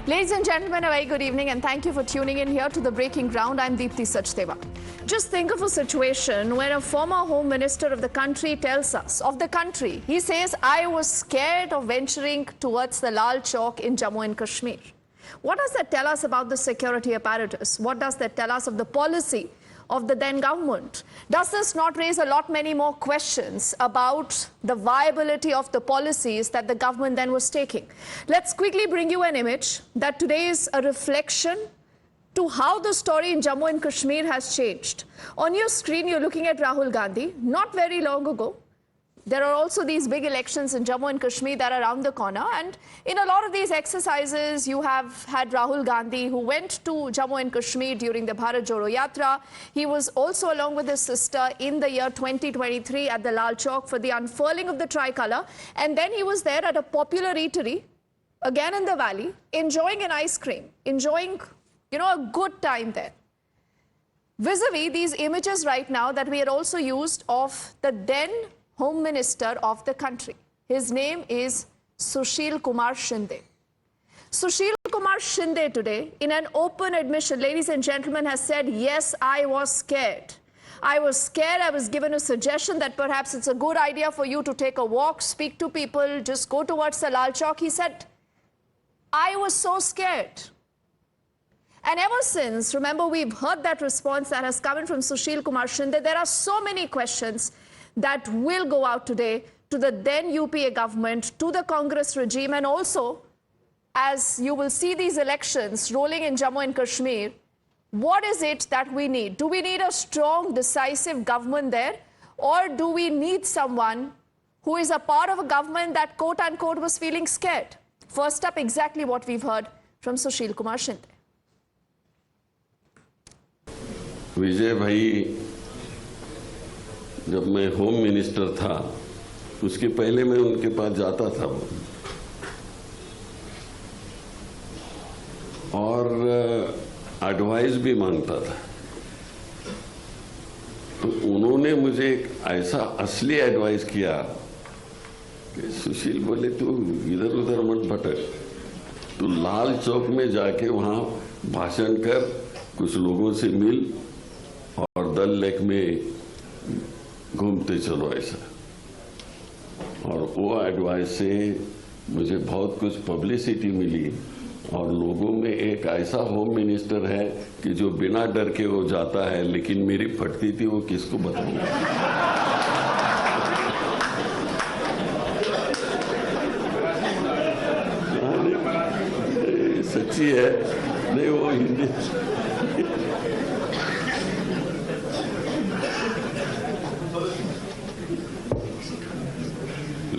Ladies and gentlemen, a very good evening and thank you for tuning in here to the Breaking Ground. I'm Deepthi Sachdeva. Just think of a situation where a former Home Minister of the country tells us, he says, I was scared of venturing towards the Lal Chowk in Jammu and Kashmir. What does that tell us about the security apparatus? What does that tell us of the policy of the then government? Does this not raise a lot many more questions about the viability of the policies that the government then was taking? Let's quickly bring you an image that today is a reflection to how the story in Jammu and Kashmir has changed. On your screen, you're looking at Rahul Gandhi. Not very long ago, there are also these big elections in Jammu and Kashmir that are around the corner. And in a lot of these exercises, you have had Rahul Gandhi, who went to Jammu and Kashmir during the Bharat Jodo Yatra. He was also along with his sister in the year 2023 at the Lal Chowk for the unfurling of the tricolour. And then he was there at a popular eatery, again in the valley, enjoying an ice cream, enjoying, a good time there. Vis-a-vis these images right now that we had also used of the then Home Minister of the country. His name is Sushil Kumar Shinde. Sushil Kumar Shinde today, in an open admission, ladies and gentlemen, has said, yes, I was scared. I was scared. I was given a suggestion that perhaps it's a good idea for you to take a walk, speak to people, just go towards the Lal Chowk. He said, I was so scared. And ever since, remember, we've heard that response that has come in from Sushil Kumar Shinde. There are so many questions that will go out today to the then UPA government, to the Congress regime, and also, as you will see these elections rolling in Jammu and Kashmir, what is it that we need? Do we need a strong, decisive government there? Or do we need someone who is a part of a government that, quote-unquote, was feeling scared? First up, exactly what we've heard from Sushil Kumar Shinde. विजय भाई, जब मैं home minister था उसके पहले मैं उनके पास जाता था और एडवाइस भी मांगता था। तो उन्होंने मुझे एक ऐसा असली एडवाइस किया कि सुशील बोले, तू इधर उधर मत भटक, तू लाल चौक में जाके वहां भाषण कर, कुछ लोगों से मिल और डल लेक में घूमते चलो ऐसा। और वो एडवाइस से मुझे बहुत कुछ पब्लिसिटी मिली और लोगों में एक ऐसा होम मिनिस्टर है कि जो बिना डर के वो जाता है, लेकिन मेरी फटती थी वो किसको बताऊंगा। सच्ची है, नहीं वो हिंदी।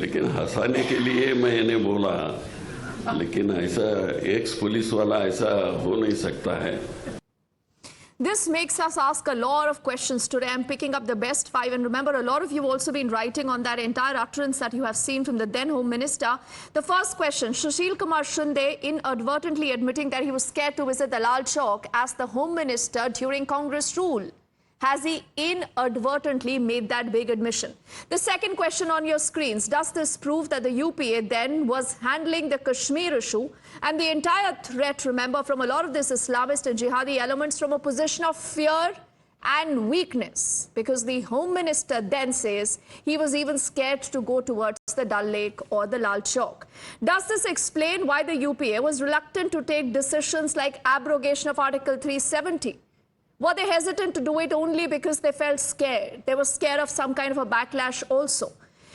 लेकिन हंसाने के लिए मैंने बोला, लेकिन ऐसा एक्स पुलिस वाला ऐसा हो नहीं सकता है। This makes us ask a lot of questions today. I'm picking up the best 5. And remember, a lot of you have also been writing on that entire utterance that you have seen from the then Home Minister. The first question, Sushil Kumar Shinde inadvertently admitting that he was scared to visit the Lal Chowk as the Home Minister during Congress rule. Has he inadvertently made that big admission? The second question on your screens, does this prove that the UPA then was handling the Kashmir issue and the entire threat, remember, from a lot of this Islamist and jihadi elements from a position of fear and weakness? Because the Home Minister then says he was even scared to go towards the Dal Lake or the Lal Chowk. Does this explain why the UPA was reluctant to take decisions like abrogation of Article 370? Were they hesitant to do it only because they felt scared? They were scared of some kind of a backlash also.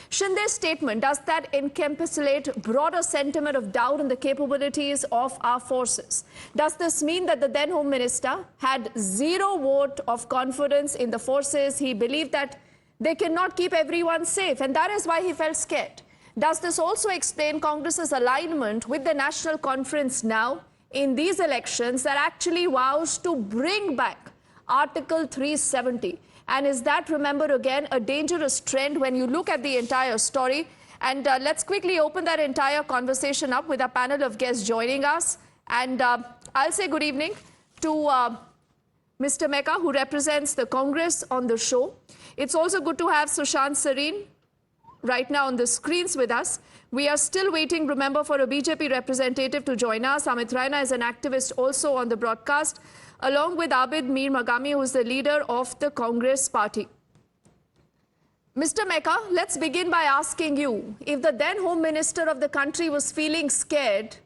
Shinde's statement, does that encapsulate broader sentiment of doubt in the capabilities of our forces? Does this mean that the then Home Minister had zero vote of confidence in the forces? He believed that they cannot keep everyone safe, and that is why he felt scared. Does this also explain Congress's alignment with the National Conference now in these elections that actually vows to bring back Article 370? And is that, remember again, a dangerous trend when you look at the entire story? And let's quickly open that entire conversation up with a panel of guests joining us. And I'll say good evening to Mr. Mecca, who represents the Congress on the show. It's also good to have Sushant Sareen, right now on the screens with us. We are still waiting, remember, for a BJP representative to join us. Amit Raina is an activist also on the broadcast, along with Abid Mir Magami, who is the leader of the Congress party. Mr. Mecca, let's begin by asking you, if the then Home Minister of the country was feeling scared,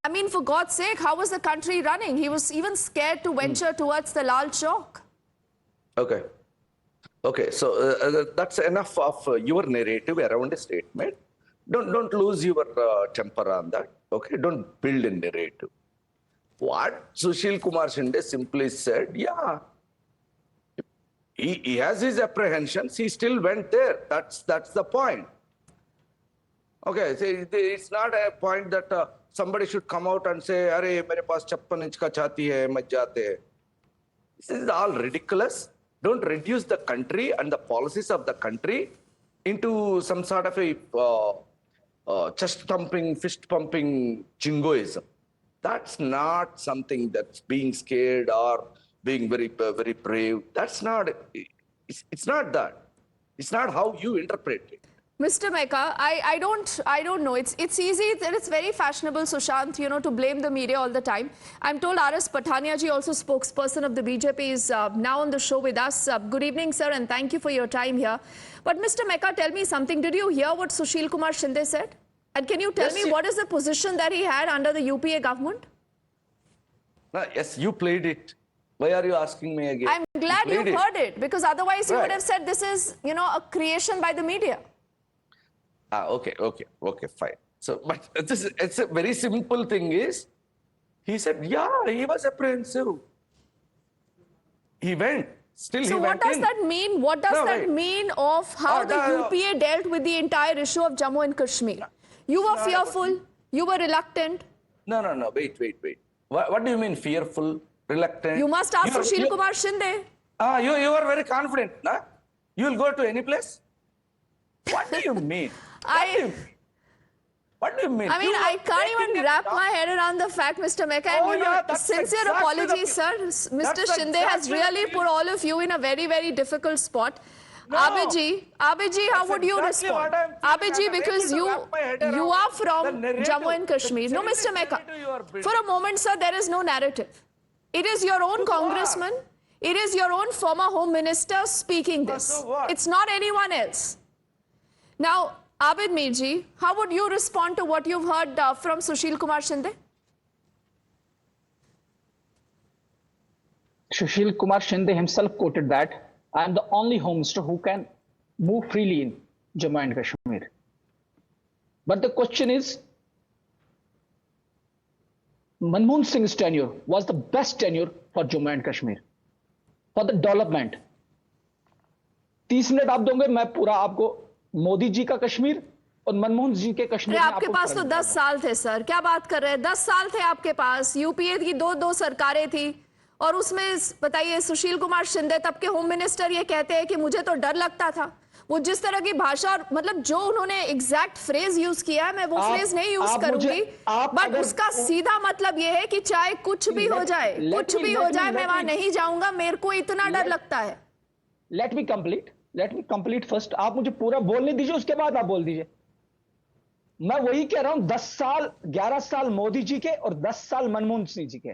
I mean, for God's sake, how was the country running? He was even scared to venture towards the Lal Chowk. Okay, so that's enough of your narrative around a statement. Don't lose your temper on that. Okay, don't build a narrative. What Sushil Kumar Shinde simply said, yeah, he has his apprehensions. He still went there. That's the point. Okay, so it's not a point that somebody should come out and say, "Arey, mere paas 56 inch ka chhati hai, mat jaate." This is all ridiculous. Don't reduce the country and the policies of the country into some sort of a chest thumping, fist pumping jingoism. That's not something that's being scared or being very brave. That's not. It's not that. It's not how you interpret it. Mr. Mecca, I don't know. It's easy. It's very fashionable, Sushant, to blame the media all the time. I'm told R.S. Pathania ji, also spokesperson of the BJP, is now on the show with us. Good evening, sir, and thank you for your time here. But Mr. Mecca, tell me something. Did you hear what Sushil Kumar Shinde said? And can you tell me what is the position that he had under the UPA government? Yes, you played it. Why are you asking me again? I'm glad you heard it, because otherwise you would have said this is, a creation by the media. Okay, fine. So, but it's a very simple thing is, he said, yeah, he was apprehensive. He went. Still, so he went in. So what does that mean? What does that mean of how the UPA dealt with the entire issue of Jammu and Kashmir? You were fearful. You were reluctant. No. Wait. What do you mean fearful, reluctant? You must ask Sushil Kumar Shinde. You are very confident, nah? You will go to any place? What do you mean? What do you mean? I mean, I can't even wrap my head around the fact, Mr. Mecca, and sincere apologies, sir. Mr. Shinde has really put all of you in a very, very difficult spot. No. Abhiji, how would you respond? Abhiji, because you are from Jammu and Kashmir. No, Mr. Mecca, for a moment, sir, there is no narrative. It is your own congressman. It is your own former home minister speaking this. It's not anyone else. Now, Abid Mirji, how would you respond to what you've heard from Sushil Kumar Shinde? Sushil Kumar Shinde himself quoted that, "I am the only home minister who can move freely in Jammu and Kashmir." But the question is, Manmohan Singh's tenure was the best tenure for Jammu and Kashmir, for the development. 30 minute आप दोगे, मैं पूरा आपको मोदी जी का कश्मीर और मनमोहन जी के कश्मीर। आपके पास तो 10 साल थे सर, क्या बात कर रहे हैं? 10 साल थे आपके पास, यूपीए की दो सरकारें थी, और उसमें बताइए सुशील कुमार शिंदे तब के होम मिनिस्टर ये कहते हैं कि मुझे तो डर लगता था। वो जिस तरह की भाषा और मतलब जो उन्होंने एग्जैक्ट फ्रेज यूज किया है, मैं वो फ्रेज नहीं यूज करूंगी, बट उसका सीधा मतलब ये है कि चाहे कुछ भी हो जाए, मैं वहां नहीं जाऊंगा, मेरे को इतना डर लगता है। Let me complete first. आप मुझे पूरा बोलने दीजिए, उसके बाद आप बोल दीजिए। मैं वही कह रहा हूं, 11 साल मोदी जी के और 10 साल मनमोहन सिंह जी के।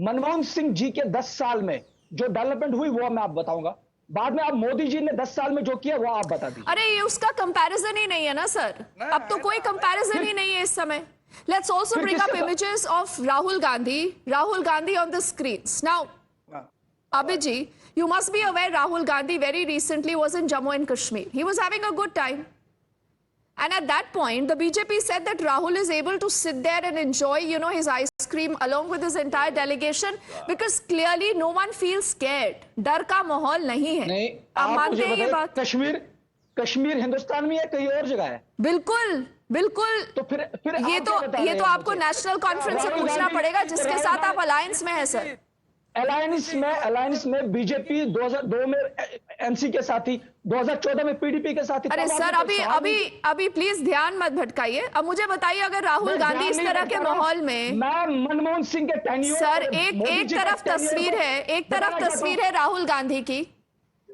मनमोहन सिंह जी के 10 साल में जो डेवलपमेंट हुई वो मैं आप बताऊंगा, बाद में आप मोदी जी ने 10 साल में जो किया वो आप बता दीजिए। अरे ये उसका कंपैरिजन ही नहीं है ना सर, अब तो कोई कंपैरिजन ही नहीं है इस समय। Let's also bring up images of Rahul Gandhi on the screens. Now, Abhiji, you must be aware Rahul Gandhi very recently was in Jammu and Kashmir. He was having a good time. And at that point, the BJP said that Rahul is able to sit there and enjoy, his ice cream along with his entire delegation because clearly no one feels scared. डर का माहौल नहीं है। नहीं, आप मानते हैं ये बात? कश्मीर हिंदुस्तान में है, कहीं और जगह है? बिल्कुल। तो फिर ये तो आपको नेशनल कॉन्फ्रेंस से पूछना पड़ेगा जिसके साथ आप अलायंस में है सर। अलायंस में बीजेपी 2002 में एमसी के साथी, 2014 में पीडीपी के साथी। अरे सर अभी प्लीज ध्यान मत भटकाइए। अब मुझे बताइए, अगर राहुल गांधी इस तरह के माहौल में, मैं मनमोहन सिंह के टेन्योर सर एक तरफ तस्वीर है राहुल गांधी की,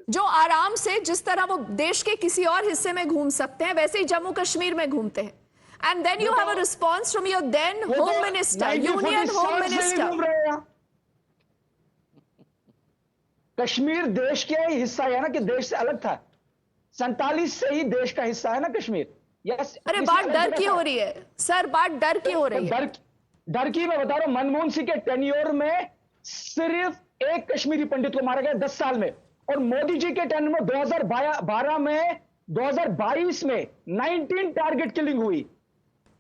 जो आराम से जिस तरह वो देश के किसी और हिस्से में घूम सकते हैं वैसे ही जम्मू कश्मीर में घूमते हैं. And then you have a response from your then Home Minister, Union Home Minister. Kashmir देश के हिस्सा है ना, कि देश से अलग था. 47 से ही देश का हिस्सा है ना कश्मीर. यस. अरे बात डर की हो रही है सर, बात डर की हो रही है. डर की मैं बता रहा हूं. मनमोहन सिंह के टेन्योर में सिर्फ एक कश्मीरी पंडित को मारा गया 10 साल में, और मोदी जी के टेन्योर में 2012 में 2022 में 19 टारगेट किलिंग हुई.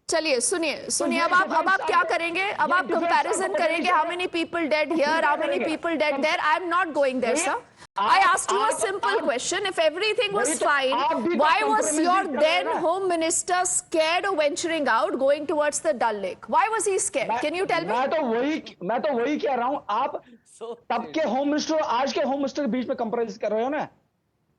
चलिए सुनिए अब आप क्या करेंगे? अब आप कंपैरिजन करेंगे, how many people dead here, how many people dead there. I am not going there sir. I asked you a simple question. If everything was fine, why was your then Home Minister scared of venturing out, going towards the Dal Lake? Why was he scared? Can you tell me? मैं तो वही कह रहा हूं. आप तब के home minister और आज के होम मिनिस्टर के बीच में कंपैरिजन कर रहे हो ना.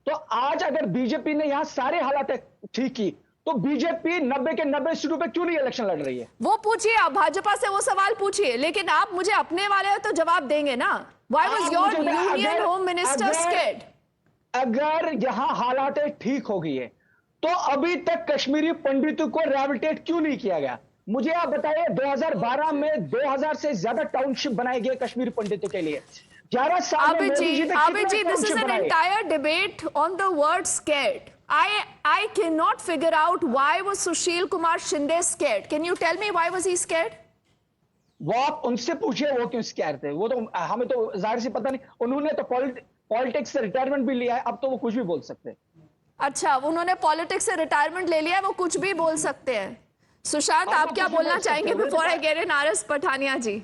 तो आज अगर बीजेपी ने यहां सारे हालात ठीक की, तो बीजेपी 90 के 90 सीटों पे क्यों नहीं इलेक्शन लड़ रही है? वो पूछिए, आप भाजपा से वो सवाल पूछिए, लेकिन आप मुझे अपने वाले हो तो जवाब देंगे ना. Why was your Union Home Minister scared? अगर यहाँ हालात ठीक हो गई है, तो अभी तक कश्मीरी पंडितों को रिहैबिलिटेट क्यों नहीं किया गया? मुझे आप बताइए. 2012 में 2000 से ज्यादा टाउनशिप बनाए गए कश्मीरी पंडितों के लिए. 11 साल में मोदी जी ने Abid, this is an entire debate on the word scared. I cannot figure out why was Sushil Kumar Shinde scared. Can you tell me why was he scared? वो आप उनसे पूछिए वो क्यों स्कैर थे. वो तो हमें तो जाहिर सी पता नहीं. उन्होंने तो पॉलिटिक्स से रिटायरमेंट भी लिया है, अब तो वो कुछ भी बोल सकते हैं. अच्छा, उन्होंने पॉलिटिक्स से रिटायरमेंट ले लिया है, वो कुछ भी बोल सकते हैं. सुशांत, आप क्या बोलना चाहेंगे before I get in RS Pathania ji?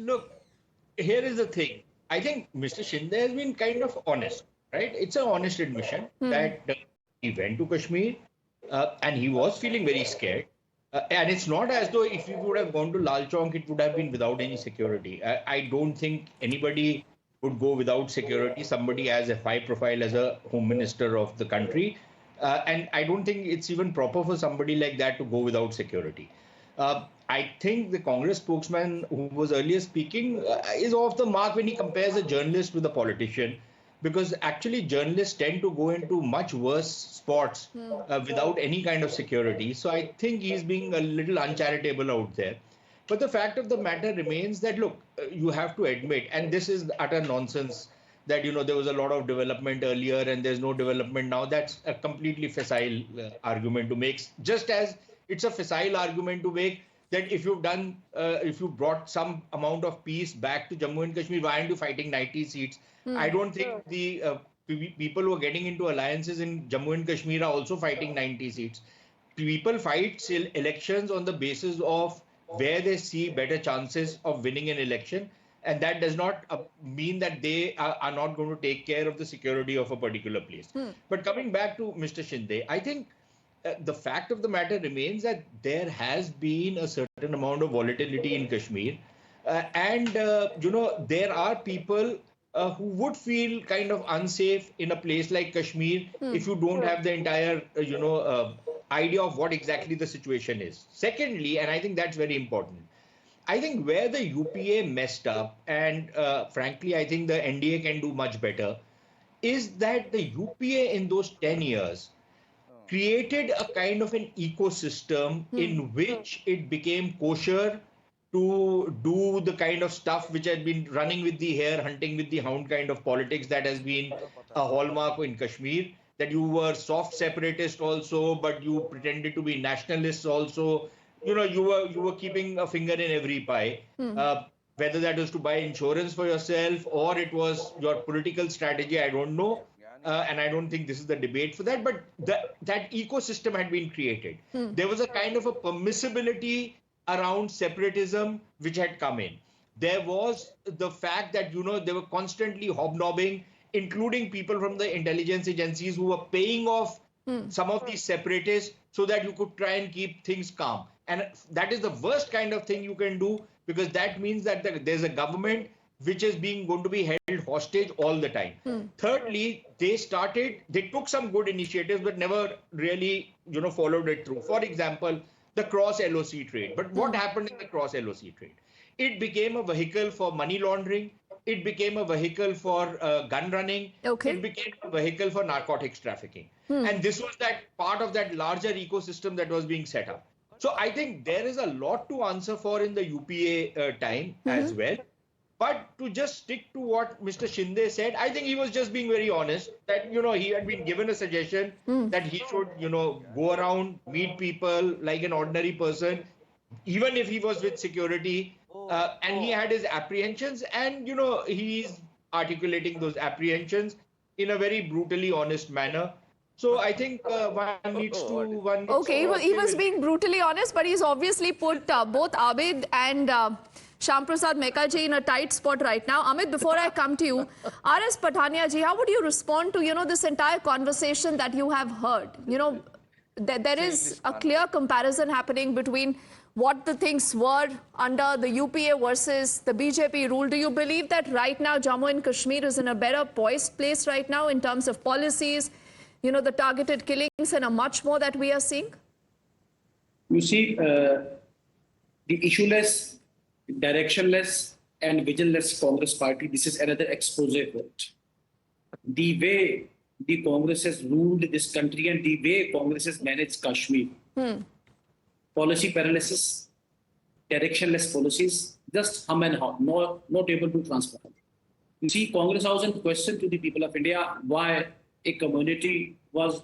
Look, here is the thing. I think Mr. Shinde has been kind of honest, right? It's an honest admission that he went to Kashmir and he was feeling very scared. And it's not as though if he would have gone to Lal Chowk, it would have been without any security. I don't think anybody would go without security. Somebody as a high profile as a home minister of the country. And I don't think it's even proper for somebody like that to go without security. I think the Congress spokesman who was earlier speaking is off the mark when he compares a journalist with a politician, because actually journalists tend to go into much worse spots without any kind of security. So I think he's being a little uncharitable out there. But the fact of the matter remains that, look, you have to admit, and this is utter nonsense, that, you know, there was a lot of development earlier and there's no development now. That's a completely facile argument to make, just as it's a facile argument to make that if you've done, if you brought some amount of peace back to Jammu and Kashmir, why aren't you fighting 90 seats? I don't think the people who are getting into alliances in Jammu and Kashmir are also fighting 90 seats. People fight elections on the basis of where they see better chances of winning an election. And that does not mean that they are not going to take care of the security of a particular place. But coming back to Mr. Shinde, I think the fact of the matter remains that there has been a certain amount of volatility in Kashmir. You know, there are people who would feel kind of unsafe in a place like Kashmir if you don't have the entire, idea of what exactly the situation is. Secondly, and I think that's very important, I think where the UPA messed up, and frankly, I think the NDA can do much better, is that the UPA in those 10 years created a kind of an ecosystem in which it became kosher to do the kind of stuff which had been running with the hare, hunting with the hound kind of politics that has been a hallmark in Kashmir, that you were soft separatist also, but you pretended to be nationalists also. You know, you were keeping a finger in every pie, whether that was to buy insurance for yourself or it was your political strategy, I don't know. And I don't think this is the debate for that, but that ecosystem had been created. There was a kind of a permissibility around separatism which had come in. There was the fact that, you know, they were constantly hobnobbing, including people from the intelligence agencies who were paying off some of these separatists so that you could try and keep things calm. And that is the worst kind of thing you can do, because that means that there's a government which is going to be held hostage all the time. Thirdly, they took some good initiatives but never really, followed it through. For example, the cross LOC trade. But what happened in the cross LOC trade? It became a vehicle for money laundering. it became a vehicle for gun running. Okay. It became a vehicle for narcotics trafficking. And this was that part of that larger ecosystem that was being set up. So I think there is a lot to answer for in the UPA time as well. But to just stick to what Mr. Shinde said, I think he was just being very honest that, he had been given a suggestion that he should, go around, meet people like an ordinary person, even if he was with security, and he had his apprehensions, and, he's articulating those apprehensions in a very brutally honest manner. So I think one needs to... Okay, he was being brutally honest, but he's obviously put both Abid and Shyam Prasad Meka ji in a tight spot right now. Amit, before I come to you, R.S. Pathania ji, how would you respond to, this entire conversation that you have heard? There is a clear comparison happening between what the things were under the UPA versus the BJP rule. Do you believe that right now Jammu and Kashmir is in a better poised place right now in terms of policies, the targeted killings and a much more that we are seeing? You see, the issueless, directionless and visionless Congress party, this is another expose for it. The way the Congress has ruled this country and the way Congress has managed Kashmir. Policy paralysis, directionless policies, just hum and haw, not able to transform. You see, Congress House in question to the people of India why a community was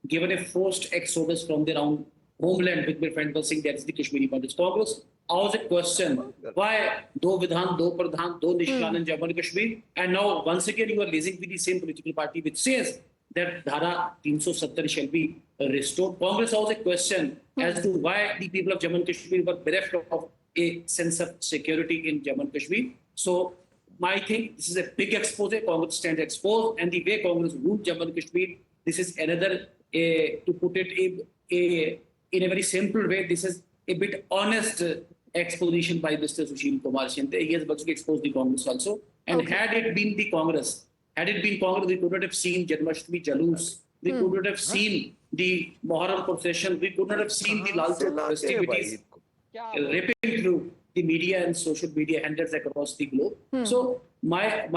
given a forced exodus from their own homeland, with my friend was saying that is the Kashmiri Padis. Congress asked a question, why do Vidhan, do Pradhan, do Nishlan in Jammu and Kashmir? And now once again you are liaising with the same political party which says that Dhara 370 shall be restored. Congress asked a question as to why the people of Jammu and Kashmir were bereft of a sense of security in Jammu and Kashmir. So I think this is a big expose. Congress stands exposed, and the way Congress ruled Jammu and Kashmir, this is another, to put it in a very simple way, this is a bit honest exposition by Mr. Sushil Kumar Shinde. He has virtually exposed the Congress also. And had it been Congress, we could not have seen Janmashtami Jalus. We could not have seen the Muharram procession. We could not have seen the Lal Chowk festivities ripping through the media and social media handles across the globe. So my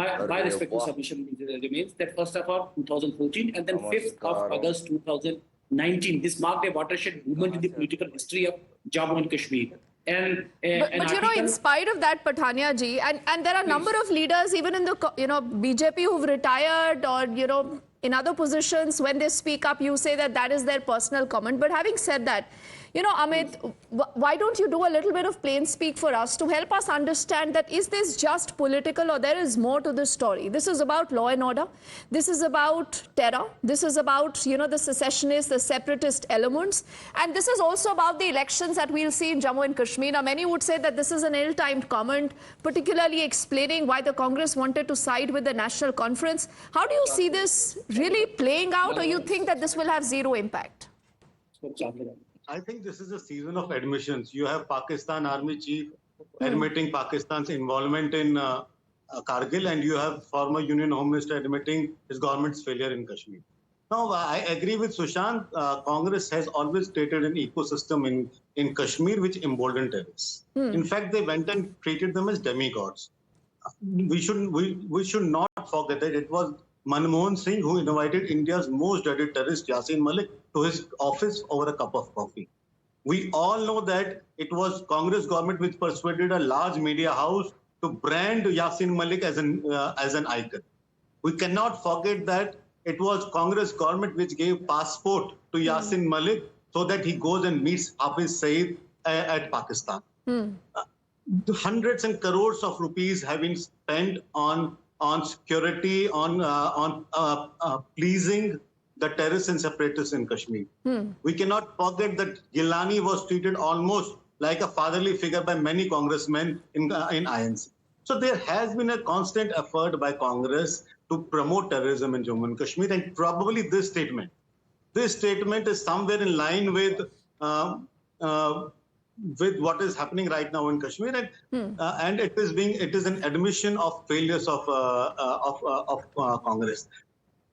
respectful submission remains that first of all 2014 and then 5th of August 2019, this marked a watershed moment in the political history of Jammu and Kashmir. But in spite of that, Pathania ji, and there are a number of leaders even in the BJP who've retired or in other positions, when they speak up, you say that is their personal comment. But having said that, Amit, why don't you do a little bit of plain speak for us to help us understand that is this just political or there is more to this story? This is about law and order. This is about terror. This is about, the secessionists, the separatist elements. And this is also about the elections that we'll see in Jammu and Kashmir. Now, many would say that this is an ill-timed comment, particularly explaining why the Congress wanted to side with the National Conference. How do you see this really playing out, or you think that this will have zero impact? I think this is a season of admissions. You have Pakistan Army Chief admitting Pakistan's involvement in Kargil, and you have former Union Home Minister admitting his government's failure in Kashmir. Now, I agree with Sushant. Congress has always created an ecosystem in Kashmir which emboldened terrorists. In fact, they went and treated them as demigods. We should not forget that it was Manmohan Singh who invited India's most dreaded terrorist Yasin Malik to his office over a cup of coffee. We all know that it was Congress government which persuaded a large media house to brand Yasin Malik as an icon. We cannot forget that it was Congress government which gave passport to Yasin Malik so that he goes and meets Hafiz Saeed at Pakistan. Hundreds and crores of rupees have been spent on security, on pleasing the terrorists and separatists in Kashmir. We cannot forget that Gilani was treated almost like a fatherly figure by many congressmen in INC. So there has been a constant effort by Congress to promote terrorism in Jammu and Kashmir, and probably this statement is somewhere in line with what is happening right now in Kashmir, and it is an admission of failures of Congress.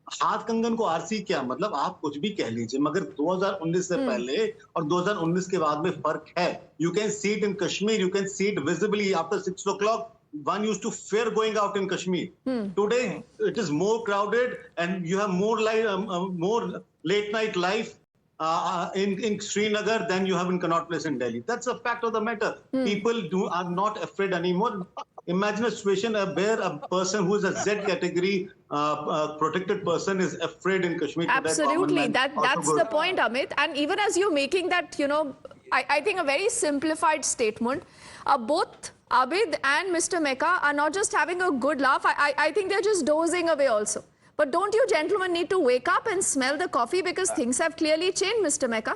हाथ कंगन को RC क्या मतलब आप कुछ भी कह लीजिए मगर 2019 से पहले और 2019 के बाद में फर्क है. You can see it in Kashmir, you can see it visibly after 6 o'clock. one used to fear going out in Kashmir. Today, it is more crowded, and you have more more late night life in Srinagar than you have in Connaught Place in Delhi. That's a fact of the matter. People are not afraid anymore. Imagine a situation where a person who is a Z category protected person is afraid in Kashmir. to their common Absolutely. man. That's Also the good. point, Amit. And even as you're making that, I think a very simplified statement, both Abid and Mr. Mecca are not just having a good laugh. I think they're just dozing away also. But don't you gentlemen need to wake up and smell the coffee, because things have clearly changed, Mr. Mecca?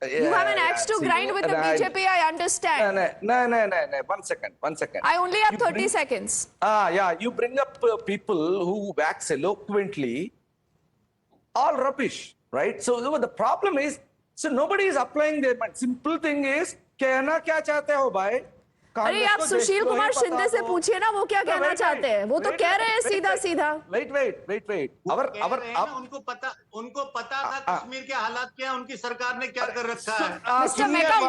You have an axe to grind with the BJP, I understand. No. One second. I only have You 30 bring- seconds. Yeah, you bring up people who wax eloquently, all rubbish, right? So the problem is, so nobody is applying their mind. Simple thing is, कहना क्या चाहते हो भाई? अरे आप सुशील कुमार शिंदे से पूछिए ना वो क्या कहना चाहते हैं, वो तो कह रहे हैं सीधा सीधा। Wait. वो कह रहे हैं ना, उनको पता था कश्मीर के हालात क्या है, उनकी सरकार ने क्या कर रखा है। मिस्टर मेका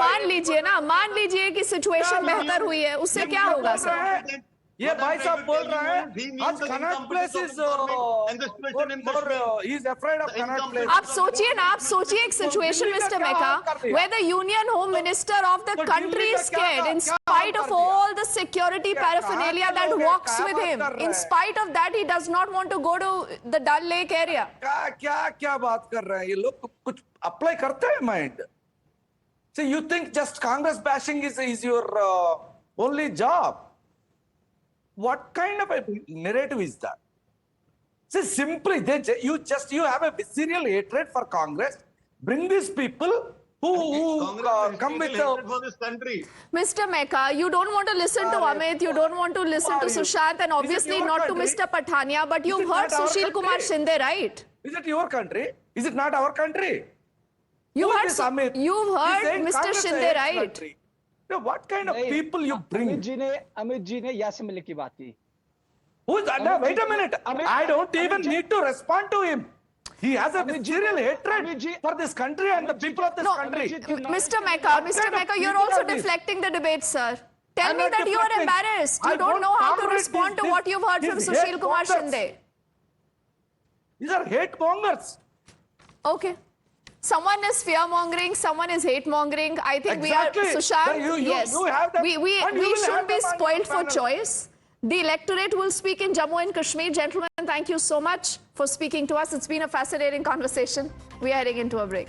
मान लीजिए कि सिचुएशन बेहतर हुई है, उससे क्या होगा सर? ये भाई साहब बोल रहे हैं आज Connaught Place is he is afraid of Connaught Place. आप सोचिए एक situation mister Meka where the union home minister of the country is scared in spite of all the security paraphernalia that walks with him. In spite of that, he does not want to go to the Dal Lake area. क्या बात कर रहे हैं ये लोग? कुछ apply करते हैं mind? So you think just Congress bashing is your only job? What kind of a narrative is that? See, simply you have a visceral hatred for Congress. Bring these people who come with for this country. Mr. Mecca, you don't want to listen to Amit, you don't want to listen to Sushant, and obviously your not to country? Mr. Pathania, but Is you've it heard not our Sushil Kumar country? Shinde, right? Is it your country? Is it not our country? You've Who heard, is this Amit? you've He's heard saying Mr. Congress Shinde, hates right? country. Now, what kind of नहीं, people you bring? Amit ji ने यासिन मलिक की बात की। Who's that? No, wait a minute. I don't even need to respond to him. He has a visceral hatred for this country and the people of this No, country. Mr. Mecca, you're people also are these? deflecting the debate, sir. Tell I'm me not that you are deflecting. embarrassed. I You don't know how to tolerate respond to this- what you've heard from these Sushil hate Kumar mongers. Shinde. These are hate mongers. Okay. Someone is fear mongering, someone is hate mongering. I think Exactly. we are, Sushant, You have that, we and you will shouldn't have be them on spoiled your for panel. choice. The electorate will speak in Jammu and Kashmir. Gentlemen, thank you so much for speaking to us. It's been a fascinating conversation. We are heading into a break.